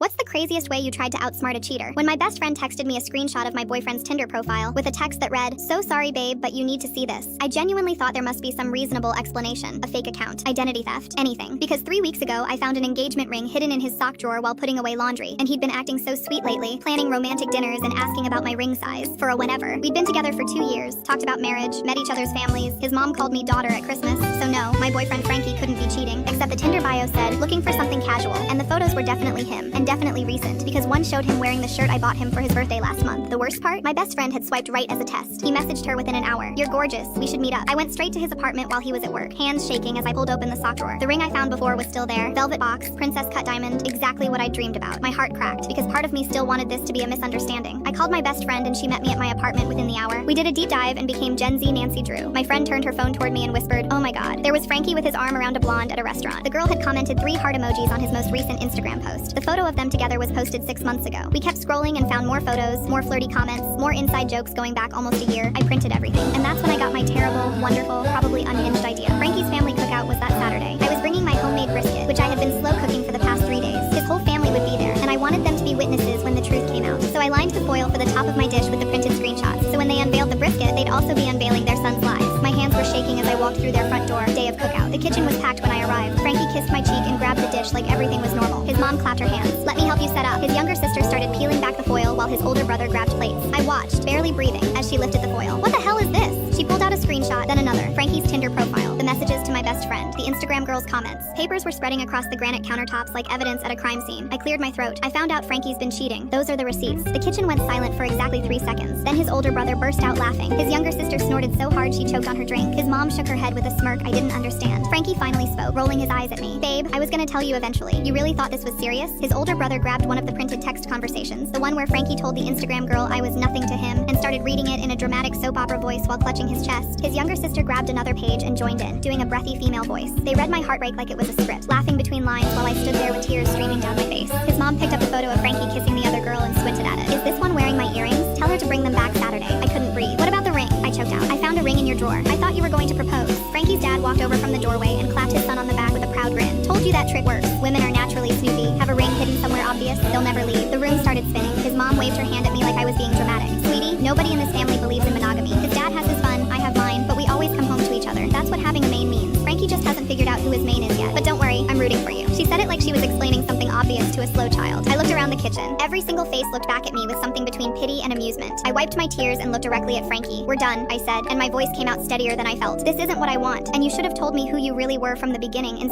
What's the craziest way you tried to outsmart a cheater? When my best friend texted me a screenshot of my boyfriend's Tinder profile with a text that read, "So sorry babe, but you need to see this," I genuinely thought there must be some reasonable explanation. A fake account, identity theft, anything. Because 3 weeks ago, I found an engagement ring hidden in his sock drawer while putting away laundry, and he'd been acting so sweet lately, planning romantic dinners and asking about my ring size for a whenever. We'd been together for 2 years, talked about marriage, met each other's families. His mom called me daughter at Christmas, so no, my boyfriend Frankie couldn't be cheating, except the Tinder bio said, looking for something casual, and the photos were definitely him, and definitely recent, because one showed him wearing the shirt I bought him for his birthday last month. The worst part? My best friend had swiped right as a test. He messaged her within an hour. "You're gorgeous. We should meet up." I went straight to his apartment while he was at work, hands shaking as I pulled open the sock drawer. The ring I found before was still there. Velvet box, princess cut diamond, exactly what I dreamed about. My heart cracked, because part of me still wanted this to be a misunderstanding. I called my best friend and she met me at my apartment within the hour. We did a deep dive and became Gen Z Nancy Drew. My friend turned her phone toward me and whispered, "Oh my god." There was Frankie with his arm around a blonde at a restaurant. The girl had commented 3 heart emojis on his most recent Instagram post. The photo of them together was posted 6 months ago. We kept scrolling and found more photos, more flirty comments, more inside jokes going back almost a year. I printed everything. And that's when I got my terrible, wonderful, probably unhinged idea. Frankie's family cookout was that Saturday. I was bringing my homemade brisket, which I had been slow cooking for the past 3 days. His whole family would be there, and I wanted them to be witnesses when the truth came out. So I lined the foil for the top of my dish with the printed screenshots. So when they unveiled the brisket, they'd also be unveiling their son's lives. My hands were shaking as I walked through their front door. Day of cookout. The kitchen was packed when I arrived. Frankie kissed my cheek and grabbed the dish like everything was normal. His mom clapped her hands. "Let me help you set up." His younger sister started peeling back the foil while his older brother grabbed plates. I watched, barely breathing, as she lifted the foil. "What the hell is this?" She pulled out a screenshot, then another. Frankie's Tinder profile, the messages to my best friend, the Instagram girl's comments. Papers were spreading across the granite countertops like evidence at a crime scene. I cleared my throat. I found out Frankie's been cheating. Those are the receipts. The kitchen went silent for exactly 3 seconds. Then his older brother burst out laughing. His younger sister snorted so hard she choked on her drink. His mom shook her head with a smirk I didn't understand. Frankie finally spoke, rolling his eyes at me. "Babe, I was gonna tell you eventually. You really thought this was serious?" His older brother grabbed one of the printed text conversations, the one where Frankie told the Instagram girl I was nothing to him, and started reading it in a dramatic soap opera voice while clutching his chest. His younger sister grabbed another page and joined in, doing a breathy female voice. They read my heartbreak like it was a script, laughing between lines while I stood there with tears streaming down my face. His mom picked up a photo of Frankie kissing the other girl and squinted at it. "Is this one wearing my earrings? Tell her to bring them back Saturday." I couldn't breathe. "What about the ring?" I choked out. "I found a ring in your drawer. I thought you were going to propose." Frankie's dad walked over from the doorway and clapped his son on the back with a proud grin. "Told you that trick works. Women are naturally snoopy. Have a ring hidden somewhere obvious, they'll never leave." The room started spinning. His mom waved her hand at me like I was being dramatic. "Sweetie, nobody in this family believes in monogamy. His dad has his fun, I have mine, but we always come home to each other. That's what having a main means. Frankie just hasn't figured out who his main is yet. But don't worry, I'm rooting for you." She said it like she was explaining something obvious to a slow child. I looked around the kitchen. Every single face looked back at me with something between pity and amusement. I wiped my tears and looked directly at Frankie. "We're done," I said, and my voice came out steadier than I felt. "This isn't what I want, and you should have told me who you really were from the beginning